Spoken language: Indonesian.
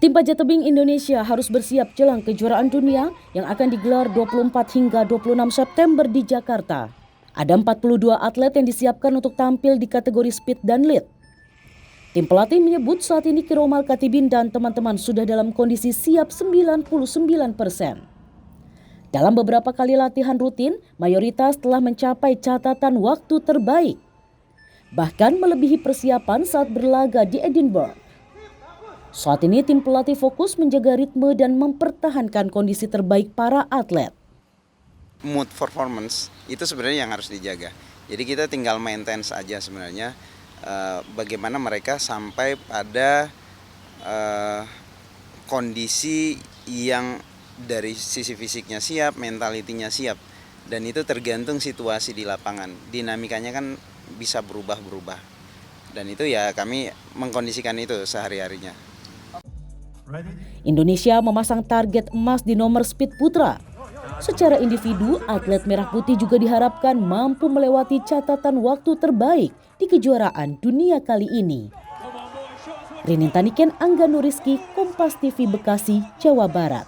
Tim panjat tebing Indonesia harus bersiap jelang kejuaraan dunia yang akan digelar 24 hingga 26 September di Jakarta. Ada 42 atlet yang disiapkan untuk tampil di kategori speed dan lead. Tim pelatih menyebut saat ini Kiromal Katibin dan teman-teman sudah dalam kondisi siap 99%. Dalam beberapa kali latihan rutin, mayoritas telah mencapai catatan waktu terbaik. Bahkan melebihi persiapan saat berlaga di Edinburgh. Saat ini tim pelatih fokus menjaga ritme dan mempertahankan kondisi terbaik para atlet. Mood performance itu sebenarnya yang harus dijaga. Jadi kita tinggal maintain saja sebenarnya bagaimana mereka sampai pada kondisi yang dari sisi fisiknya siap, mentalitinya siap. Dan itu tergantung situasi di lapangan. Dinamikanya kan bisa berubah-berubah. Dan itu ya kami mengkondisikan itu sehari-harinya. Indonesia memasang target emas di nomor speed putra. Secara individu, atlet merah putih juga diharapkan mampu melewati catatan waktu terbaik di kejuaraan dunia kali ini. Rinin Taniken, Angga Nuriski, Kompas TV Bekasi, Jawa Barat.